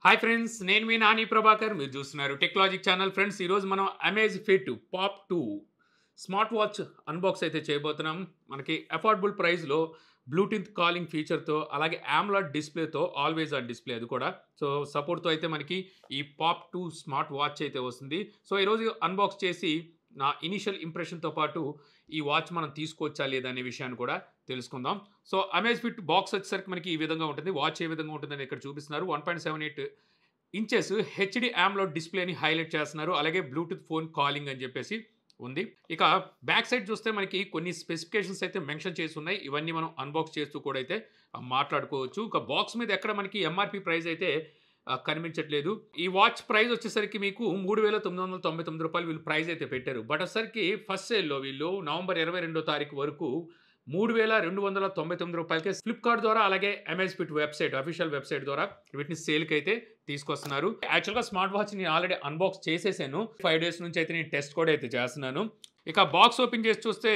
Hi friends, నేను మీ నాని ప్రభాకర్. మీరు చూస్తున్నారు టెక్నాలజిక్ ఛానల్. ఫ్రెండ్స్, ఈరోజు మనం అమేజ్ఫిట్ పాప్ 2 స్మార్ట్ వాచ్ అన్బాక్స్ అయితే చేయబోతున్నాం. మనకి అఫోర్డబుల్ ప్రైస్లో బ్లూటూత్ కాలింగ్ ఫీచర్తో, అలాగే AMOLED డిస్ప్లేతో, ఆల్వేస్ ఆన్ డిస్ప్లే అది కూడా. సో సపోర్ట్తో అయితే మనకి ఈ పాప్ 2 స్మార్ట్ వాచ్ అయితే వస్తుంది. సో ఈరోజు అన్బాక్స్ చేసి నా ఇనిషియల్ ఇంప్రెషన్తో పాటు ఈ వాచ్ మనం తీసుకోవచ్చా లేదా అనే విషయాన్ని కూడా తెలుసుకుందాం. సో అమేజ్ఫిట్ బాక్స్ వచ్చేసరికి మనకి ఈ విధంగా ఉంటుంది. వాచ్ ఏ విధంగా ఉంటుందని ఇక్కడ చూపిస్తున్నారు. 1.78 ఇంచెస్ హెచ్డి AMOLED డిస్ప్లేని హైలైట్ చేస్తున్నారు. అలాగే బ్లూటూత్ ఫోన్ కాలింగ్ అని చెప్పేసి ఉంది. ఇక బ్యాక్ సైడ్ చూస్తే మనకి కొన్ని స్పెసిఫికేషన్స్ అయితే మెన్షన్ చేసి ఉన్నాయి. ఇవన్నీ మనం అన్బాక్స్ చేస్తూ కూడా అయితే మాట్లాడుకోవచ్చు. ఇక బాక్స్ మీద ఎక్కడ మనకి ఎంఆర్పి ప్రైస్ అయితే కనిపించట్లేదు. ఈ వాచ్ ప్రైస్ వచ్చేసరికి మీకు 3,999 రూపాయలు వీళ్ళు ప్రైస్ అయితే పెట్టారు. బట్ వచ్చేసరికి ఫస్ట్ సేల్లో వీళ్ళు నవంబర్ 22వ తారీఖు వరకు 3,299 రూపాయలకే ఫ్లిప్కార్ట్ ద్వారా, అలాగే అమేజ్ఫిట్ వెబ్సైట్ అఫీషియల్ వెబ్సైట్ ద్వారా వీటిని సేల్కి అయితే తీసుకొస్తున్నారు. యాక్చువల్గా స్మార్ట్ వాచ్ నేను ఆల్రెడీ అన్బాక్స్ చేసేసాను. 5 డేస్ నుంచి అయితే నేను టెస్ట్ కూడా అయితే చేస్తున్నాను. ఇక బాక్స్ ఓపెన్ చేసి చూస్తే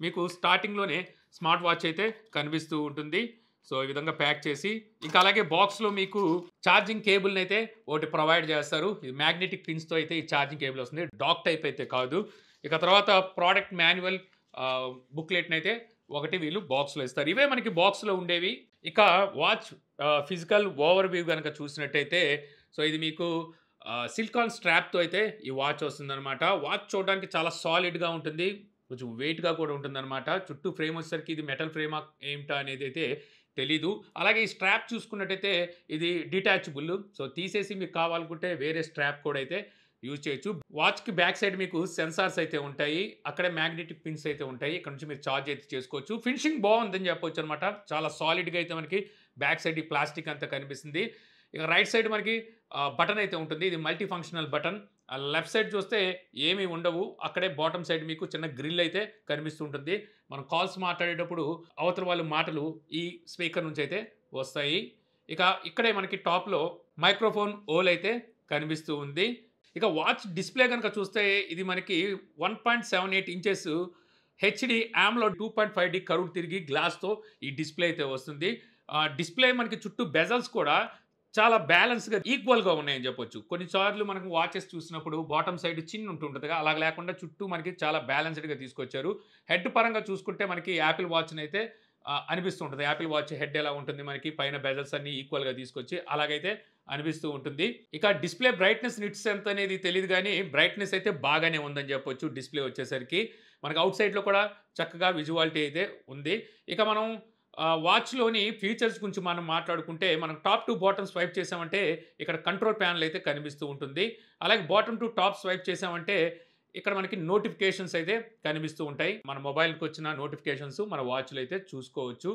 మీకు స్టార్టింగ్లోనే స్మార్ట్ వాచ్ అయితే కనిపిస్తూ ఉంటుంది. సో ఈ విధంగా ప్యాక్ చేసి, ఇంకా అలాగే బాక్స్లో మీకు ఛార్జింగ్ కేబుల్ని అయితే ఒకటి ప్రొవైడ్ చేస్తారు. ఇది మ్యాగ్నెటిక్ పిన్స్తో అయితే ఈ ఛార్జింగ్ కేబుల్ వస్తుంది, డాక్ టైప్ అయితే కాదు. ఇక తర్వాత ప్రోడక్ట్ మాన్యువల్ బుక్లెట్ని అయితే ఒకటి వీళ్ళు బాక్స్లో ఇస్తారు. ఇవే మనకి బాక్స్లో ఉండేవి. ఇక వాచ్ ఫిజికల్ ఓవర్ వ్యూ కనుక చూసినట్టయితే, సో ఇది మీకు సిలికాన్ స్ట్రాప్తో అయితే ఈ వాచ్ వస్తుందన్నమాట. వాచ్ చూడడానికి చాలా సాలిడ్గా ఉంటుంది, కొంచెం వెయిట్గా కూడా ఉంటుందన్నమాట. చుట్టూ ఫ్రేమ్ వచ్చేసరికి ఇది మెటల్ ఫ్రేమా ఏమిటా అనేది అయితే తెలీదు. అలాగే ఈ స్ట్రాప్ చూసుకున్నట్టయితే ఇది డిటాచబుల్. సో తీసేసి మీకు కావాలనుకుంటే వేరే స్ట్రాప్ కూడా అయితే యూజ్ చేయొచ్చు. వాచ్కి బ్యాక్ సైడ్ మీకు సెన్సార్స్ అయితే ఉంటాయి, అక్కడే మ్యాగ్నెటిక్ పిన్స్ అయితే ఉంటాయి. ఇక్కడ నుంచి మీరు ఛార్జ్ అయితే చేసుకోవచ్చు. ఫినిషింగ్ బాగుందని చెప్పొచ్చు అనమాట. చాలా సాలిడ్గా అయితే మనకి బ్యాక్ సైడ్ ఈ ప్లాస్టిక్ అంతా కనిపిస్తుంది. ఇక రైట్ సైడ్ మనకి బటన్ అయితే ఉంటుంది. ఇది multi functional button. Left side చూస్తే ఏమీ ఉండవు, అక్కడే బాటమ్ సైడ్ మీకు చిన్న గ్రిల్ అయితే కనిపిస్తూ ఉంటుంది. మనం కాల్స్ మాట్లాడేటప్పుడు అవతల వాళ్ళ మాటలు ఈ స్పీకర్ నుంచి అయితే వస్తాయి. ఇక ఇక్కడే మనకి టాప్లో మైక్రోఫోన్ ఓల్ అయితే కనిపిస్తూ ఉంది. ఇక వాచ్ డిస్ప్లే కనుక చూస్తే ఇది మనకి 1.78 inches HD AMOLED 2.5D curve తిరిగి గ్లాస్తో ఈ డిస్ప్లే అయితే వస్తుంది. డిస్ప్లే మనకి చుట్టూ బెజల్స్ కూడా చాలా బ్యాలెన్స్గా ఈక్వల్గా ఉన్నాయని చెప్పొచ్చు. కొన్నిసార్లు మనకు వాచెస్ చూసినప్పుడు బాటమ్ సైడ్ చిన్న ఉంటుంటుంది, అలా లేకుండా చుట్టూ మనకి చాలా బ్యాలెన్స్డ్గా తీసుకొచ్చారు. హెడ్ పరంగా చూసుకుంటే మనకి యాపిల్ వాచ్ని అయితే అనిపిస్తూ ఉంటుంది. యాపిల్ వాచ్ హెడ్ ఎలా ఉంటుంది, మనకి పైన బెజల్స్ అన్ని ఈక్వల్గా తీసుకొచ్చి అలాగైతే అనిపిస్తూ ఉంటుంది. ఇక డిస్ప్లే బ్రైట్నెస్ నిట్స్ ఎంత అనేది తెలియదు, కానీ బ్రైట్నెస్ అయితే బాగానే ఉందని చెప్పొచ్చు. డిస్ప్లే వచ్చేసరికి మనకి అవుట్ సైడ్లో కూడా చక్కగా విజువాలిటీ అయితే ఉంది. ఇక మనం వాచ్లోని ఫీచర్స్ గురించి మనం మాట్లాడుకుంటే, మనం టాప్ టు బాటమ్ స్వైప్ చేసామంటే ఇక్కడ కంట్రోల్ ప్యానల్ అయితే కనిపిస్తూ ఉంటుంది. అలాగే బాటమ్ టు టాప్ స్వైప్ చేసామంటే ఇక్కడ మనకి నోటిఫికేషన్స్ అయితే కనిపిస్తూ ఉంటాయి. మన మొబైల్కి వచ్చిన నోటిఫికేషన్స్ మన వాచ్లో అయితే చూసుకోవచ్చు.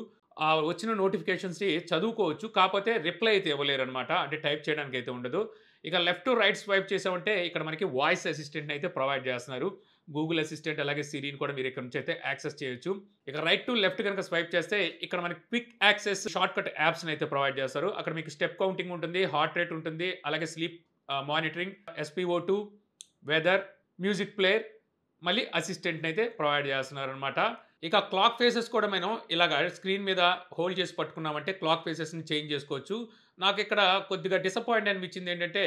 వచ్చిన నోటిఫికేషన్స్ని చదువుకోవచ్చు, కాకపోతే రిప్లై అయితే ఇవ్వలేరు అనమాట. అంటే టైప్ చేయడానికి అయితే ఉండదు. ఇక లెఫ్ట్ టు రైట్ స్వైప్ చేసామంటే ఇక్కడ మనకి వాయిస్ అసిస్టెంట్ని అయితే ప్రొవైడ్ చేస్తున్నారు. గూగుల్ అసిస్టెంట్, అలాగే సిరిని కూడా మీరు ఇక్కడ నుంచి అయితే యాక్సెస్ చేయొచ్చు. ఇక రైట్ టు లెఫ్ట్ కనుక స్వైప్ చేస్తే ఇక్కడ మనకి క్విక్ యాక్సెస్ షార్ట్ కట్ యాప్స్ని అయితే ప్రొవైడ్ చేస్తారు. అక్కడ మీకు స్టెప్ కౌంటింగ్ ఉంటుంది, హార్ట్ రేట్ ఉంటుంది, అలాగే sleep monitoring, SPO2, weather, music player, మళ్ళీ అసిస్టెంట్ని అయితే ప్రొవైడ్ చేస్తున్నారు అనమాట. ఇక క్లాక్ ఫేసెస్ కూడా మనం ఇలాగ స్క్రీన్ మీద హోల్డ్ చేసి పట్టుకున్నామంటే క్లాక్ ఫేసెస్ని చేంజ్ చేసుకోవచ్చు. నాకు ఇక్కడ కొద్దిగా డిసప్పాయింట్ అనిపించింది ఏంటంటే,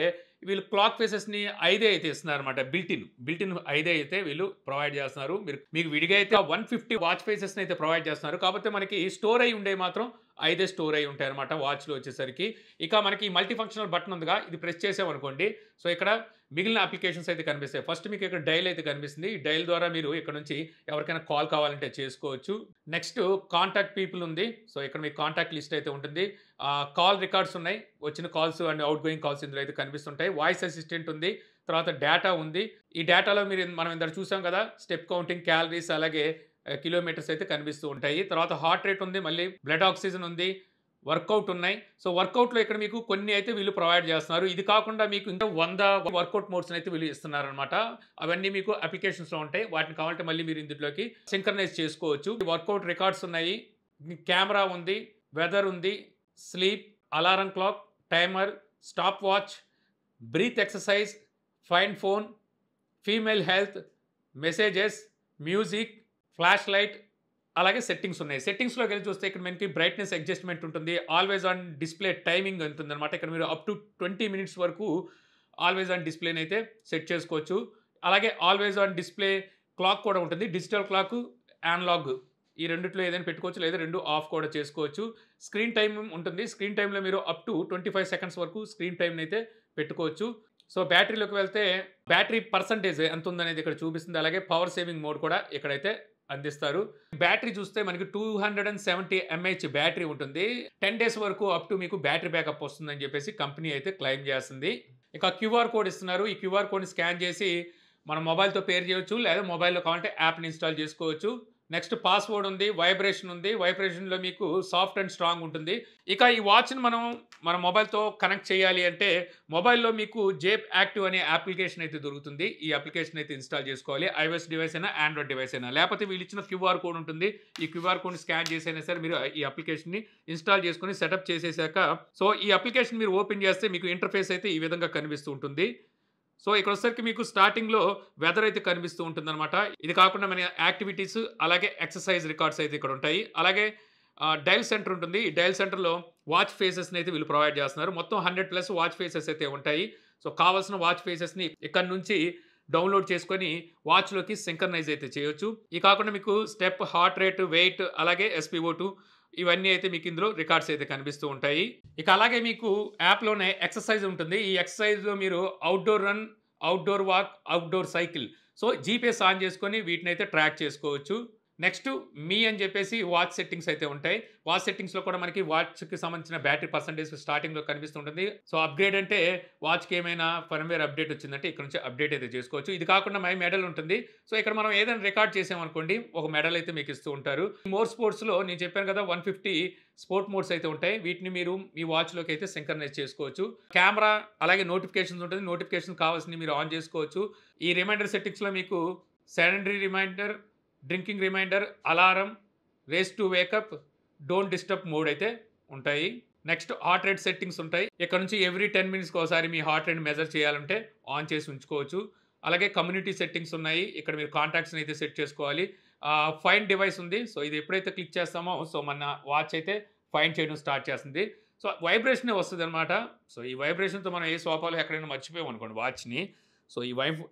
వీళ్ళు క్లాక్ ఫేసెస్ని 5 అయితే ఇస్తున్నారు అనమాట. బిల్టిన్ 5 అయితే వీళ్ళు ప్రొవైడ్ చేస్తున్నారు. మీకు విడిగా అయితే 150 వాచ్ ఫేసెస్ని అయితే ప్రొవైడ్ చేస్తున్నారు. కాకపోతే మనకి స్టోర్ అయి ఉండే మాత్రం 5 స్టోర్ అయి ఉంటాయి అనమాట వాచ్లో వచ్చేసరికి. ఇక మనకి మల్టీ ఫంక్షనల్ బటన్ ఉందిగా, ఇది ప్రెస్ చేసామనుకోండి, సో ఇక్కడ మిగిలిన అప్లికేషన్స్ అయితే కనిపిస్తాయి. ఫస్ట్ మీకు ఇక్కడ డైల్ అయితే కనిపిస్తుంది. ఈ డైల్ ద్వారా మీరు ఇక్కడ నుంచి ఎవరికైనా కాల్ కావాలంటే చేసుకోవచ్చు. నెక్స్ట్ కాంటాక్ట్ పీపుల్ ఉంది. సో ఇక్కడ మీకు కాంటాక్ట్ లిస్ట్ అయితే ఉంటుంది. కాల్ రికార్డ్స్ ఉన్నాయి, వచ్చిన calls and out going calls ఇందులో అయితే కనిపిస్తుంటాయి. వాయిస్ అసిస్టెంట్ ఉంది, తర్వాత డేటా ఉంది. ఈ డేటాలో మనం ఇందాక చూసాం కదా, స్టెప్ కౌంటింగ్, క్యాలరీస్, అలాగే కిలోమీటర్స్ అయితే కనిపిస్తూ ఉంటాయి. తర్వాత హార్ట్ రేట్ ఉంది, మళ్ళీ బ్లడ్ ఆక్సిజన్ ఉంది, వర్కౌట్ ఉన్నాయి. సో వర్కౌట్లో ఇక్కడ మీకు కొన్ని అయితే వీళ్ళు ప్రొవైడ్ చేస్తున్నారు. ఇది కాకుండా మీకు ఇంకా 100 వర్కౌట్ మోడ్స్ అయితే వీళ్ళు ఇస్తున్నారు అనమాట. అవన్నీ మీకు అప్లికేషన్స్లో ఉంటాయి. వాటిని కావాలంటే మళ్ళీ మీరు ఇందులోకి సింక్రనైజ్ చేసుకోవచ్చు. వర్కౌట్ రికార్డ్స్ ఉన్నాయి, కెమెరా ఉంది, వెదర్ ఉంది, sleep, alarm clock, timer, stop watch, breath exercise, find phone, female health, messages, music, flash light, అలాగే సెట్టింగ్స్ ఉన్నాయి. సెట్టింగ్స్‌లోకి వెళ్ళి చూస్తే ఇక్కడ మనకి బ్రైట్‌నెస్ అడ్జస్ట్‌మెంట్ ఉంటుంది. ఆల్వేస్ ఆన్ డిస్‌ప్లే టైమింగ్ ఉంటుందన్నమాట. ఇక్కడ మీరు అప్ టు 20 మినిట్స్ వరకు ఆల్వేస్ ఆన్ డిస్‌ప్లేనైతే సెట్ చేసుకోవచ్చు. అలాగే ఆల్వేస్ ఆన్ డిస్‌ప్లే క్లాక్ కూడా ఉంటుంది. డిజిటల్ క్లాక్, అనలాగ్ ఈ రెండిట్లో ఏదైనా పెట్టుకోవచ్చు. లేదా 2 ఆఫ్ కూడా చేసుకోవచ్చు. స్క్రీన్ టైమ్ ఉంటుంది. స్క్రీన్ టైమ్‌లో మీరు అప్ టు 25 సెకండ్స్ వరకు స్క్రీన్ టైమ్‌నైతే పెట్టుకోవచ్చు. సో, బ్యాటరీలోకి వెళ్తే బ్యాటరీ పర్సెంటేజ్ ఎంత ఉందనేది ఇక్కడ చూపిస్తుంది. అలాగే పవర్ సేవింగ్ మోడ్ కూడా ఇక్కడైతే అందిస్తారు. బ్యాటరీ చూస్తే మనకి 270 ఎంఏహెచ్ బ్యాటరీ ఉంటుంది. 10 డేస్ వరకు అప్ టు మీకు బ్యాటరీ బ్యాకప్ వస్తుందని చెప్పేసి కంపెనీ అయితే క్లెయిమ్ చేస్తుంది. ఇక క్యూఆర్ కోడ్ ఇస్తున్నారు. ఈ క్యూఆర్ కోడ్‌ని స్కాన్ చేసి మన మొబైల్‌తో పేర్ చేయొచ్చు. లేదా మొబైల్‌లో కావాలంటే యాప్‌ని ఇన్‌స్టాల్ చేసుకోవచ్చు. నెక్స్ట్ పాస్వర్డ్ ఉంది. వైబ్రేషన్ ఉంది. వైబ్రేషన్‌లో మీకు సాఫ్ట్ అండ్ స్ట్రాంగ్ ఉంటుంది. ఇక ఈ వాచ్‌ని మనం మన మొబైల్‌తో కనెక్ట్ చేయాలి అంటే మొబైల్‌లో మీకు జేప్ యాక్టివ్ అనే అప్లికేషన్ అయితే దొరుకుతుంది. ఈ అప్లికేషన్ అయితే ఇన్‌స్టాల్ చేసుకోవాలి. ఐఓఎస్ డివైస్ అయినా, ఆండ్రాయిడ్ డివైస్ అయినా. లేకపోతే వీళ్ళు ఇచ్చిన క్యూఆర్ కోడ్ ఉంటుంది. ఈ క్యూఆర్ కోడ్‌ని స్కాన్ చేసైనా సరే మీరు ఈ అప్లికేషన్‌ని ఇన్‌స్టాల్ చేసుకొని సెటప్ చేసేసాక సో, ఈ అప్లికేషన్ మీరు ఓపెన్ చేస్తే మీకు ఇంటర్ఫేస్ అయితే ఈ విధంగా కనిపిస్తూ ఉంటుంది. సో, ఇక్కడొచ్చేసరికి మీకు స్టార్టింగ్‌లో వెదర్ అయితే కనిపిస్తూ ఉంటుందన్నమాట. ఇది కాకుండా మన యాక్టివిటీస్ అలాగే ఎక్సర్సైజ్ రికార్డ్స్ అయితే ఇక్కడ ఉంటాయి. అలాగే డయల్ సెంటర్ ఉంటుంది. ఈ డయల్ సెంటర్‌లో వాచ్ ఫేసెస్‌ని అయితే వీళ్ళు ప్రొవైడ్ చేస్తున్నారు. మొత్తం 100+ వాచ్ ఫేసెస్ అయితే ఉంటాయి. సో, కావాల్సిన వాచ్ ఫేసెస్‌ని ఇక్కడి నుంచి డౌన్‌లోడ్ చేసుకొని వాచ్‌లోకి సింక్రనైజ్ అయితే చేయొచ్చు. ఇది కాకుండా మీకు స్టెప్, హార్ట్ రేట్, వెయిట్ అలాగే SpO2 ఇవన్నీ అయితే మీకు ఇందులో రికార్డ్స్ అయితే కనిపిస్తూ ఉంటాయి. ఇక అలాగే మీకు యాప్‌లోనే ఎక్సర్సైజ్ ఉంటుంది. ఈ ఎక్సర్సైజ్‌లో మీరు outdoor run, outdoor walk, outdoor cycle so, GPS on చేసుకొని వీటినైతే ట్రాక్ చేసుకోవచ్చు. నెక్స్ట్ మీ అని చెప్పేసి వాచ్ సెట్టింగ్స్ అయితే ఉంటాయి. వాచ్ సెట్టింగ్స్‌లో కూడా మనకి వాచ్‌కి సంబంధించిన బ్యాటరీ పర్సెంటేజ్ స్టార్టింగ్‌లో కనిపిస్తుంటుంది. సో, అప్‌గ్రేడ్ అంటే వాచ్‌కి ఏమైనా ఫర్మ్‌వేర్ అప్‌డేట్ వచ్చిందంటే ఇక్కడ నుంచి అప్‌డేట్ అయితే చేసుకోవచ్చు. ఇది కాకుండా మై మెడల్ ఉంటుంది. సో, ఇక్కడ మనం ఏదైనా రికార్డ్ చేసామనుకోండి ఒక మెడల్ అయితే మీకు ఇస్తూ ఉంటారు. మోర్ స్పోర్ట్స్‌లో నేను చెప్పాను కదా 150 స్పోర్ట్ మోడ్స్ అయితే ఉంటాయి. వీటిని మీరు మీ వాచ్‌లోకి అయితే సింక్రనైజ్ చేసుకోవచ్చు. కెమెరా అలాగే నోటిఫికేషన్స్ ఉంటుంది. నోటిఫికేషన్ కావాల్సినవి మీరు ఆన్ చేసుకోవచ్చు. ఈ రిమైండర్ సెట్టింగ్స్‌లో మీకు sedentary reminder, drinking reminder, alarm, raise to wake up, don't disturb mode అయితే ఉంటాయి. నెక్స్ట్ హార్ట్ రేట్ సెట్టింగ్స్ ఉంటాయి. ఇక్కడ నుంచి ఎవ్రీ 10 మినిట్స్‌కి ఒకసారి మీ హార్ట్ రేట్ మెజర్ చేయాలంటే ఆన్ చేసి ఉంచుకోవచ్చు. అలాగే కమ్యూనిటీ సెట్టింగ్స్ ఉన్నాయి. ఇక్కడ మీరు కాంటాక్ట్స్‌ని అయితే సెట్ చేసుకోవాలి. ఫైండ్ డివైస్ ఉంది. సో, ఇది ఎప్పుడైతే క్లిక్ చేస్తామో సో, మన వాచ్ అయితే ఫైండ్ చేయడం స్టార్ట్ చేస్తుంది. సో, వైబ్రేషనే వస్తదనమాట. సో, ఈ వైబ్రేషన్‌తో మనం ఏ సోఫాలో ఎక్కడైనా మర్చిపోయాం అనుకోండి వాచ్‌ని. సో,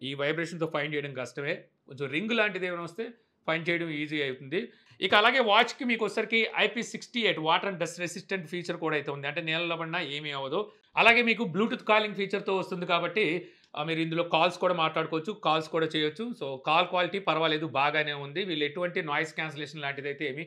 ఈ వైబ్రేషన్‌తో ఫైండ్ చేయడం కష్టమే. కొంచెం రింగ్ లాంటిది ఏమైనా వస్తే ఫైండ్ చేయడం ఈజీ అవుతుంది. ఇక అలాగే వాచ్‌కి మీకొచ్చేసరికి IP68 water and dust resistant feature కూడా అయితే ఉంది. అంటే నీళ్ళలో పడినా ఏమీ అవ్వదు. అలాగే మీకు బ్లూటూత్ కాలింగ్ ఫీచర్‌తో వస్తుంది కాబట్టి మీరు ఇందులో కాల్స్ కూడా మాట్లాడుకోవచ్చు. కాల్స్ కూడా చేయొచ్చు. సో, కాల్ క్వాలిటీ పర్వాలేదు బాగానే ఉంది. వీళ్ళు ఎటువంటి నాయిస్ క్యాన్సిలేషన్ లాంటిదైతే ఏమీ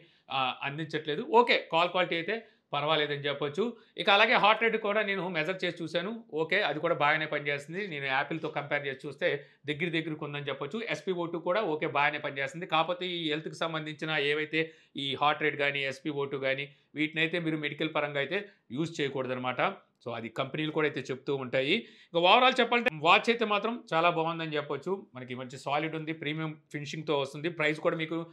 అందించట్లేదు. ఓకే. కాల్ క్వాలిటీ అయితే పర్వాలేదని చెప్పొచ్చు. ఇక అలాగే హార్ట్ రేట్ కూడా నేను మెజర్ చేసి చూసాను. ఓకే. అది కూడా బాగానే పనిచేస్తుంది. నేను యాపిల్‌తో కంపేర్ చేసి చూస్తే దగ్గరికి ఉందని చెప్పొచ్చు. SpO2 కూడా ఓకే బాగానే పనిచేస్తుంది. కాకపోతే ఈ హెల్త్‌కి సంబంధించిన ఏవైతే ఈ హార్ట్ రేట్ గాని, SpO2 గాని వీటినైతే మీరు మెడికల్ పరంగా అయితే యూజ్ చేయకూడదనమాట. సో, అది కంపెనీలు కూడా అయితే చెప్తూ ఉంటాయి. ఇక ఓవరాల్ చెప్పాలంటే వాచ్ అయితే మాత్రం చాలా బాగుందని చెప్పొచ్చు. మనకి మంచి సాలిడ్ ఉంది. ప్రీమియం ఫినిషింగ్‌తో వస్తుంది. ప్రైస్ కూడా మీకు రూ.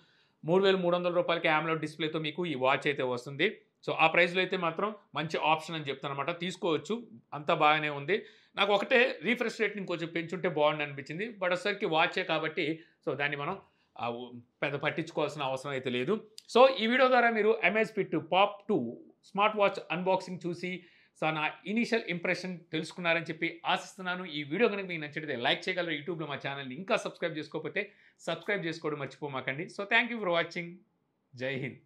3,300కి AMOLED డిస్‌ప్లేతో మీకు ఈ వాచ్ అయితే వస్తుంది. సో, ఆ ప్రైస్‌లో అయితే మాత్రం మంచి ఆప్షన్ అని చెప్తానన్నమాట. తీసుకోవచ్చు. అంతా బాగానే ఉంది. నాకు ఒకటే రిఫ్రెష్ రేట్‌ని ఇంకొంచెం పెంచుంటే బాగుండనిపించింది. బట్ వచ్చేసరికి వాచే కాబట్టి సో, దాన్ని మనం పెద్ద పట్టించుకోవాల్సిన అవసరం అయితే లేదు. సో, ఈ వీడియో ద్వారా మీరు అమేజ్ఫిట్ పాప్ 2 స్మార్ట్ వాచ్ అన్బాక్సింగ్ చూసి సో, నా ఇనీషియల్ ఇంప్రెషన్ తెలుసుకున్నారని చెప్పి ఆశిస్తున్నాను. ఈ వీడియో గనుక మీకు నచ్చితే లైక్ చేయగలరు. యూట్యూబ్‌లో మా ఛానల్‌ని ఇంకా సబ్స్క్రైబ్ చేసుకోకపోతే సబ్స్క్రైబ్ చేసుకోవడం మర్చిపోమాకండి. So, thank you for watching. Jai Hind.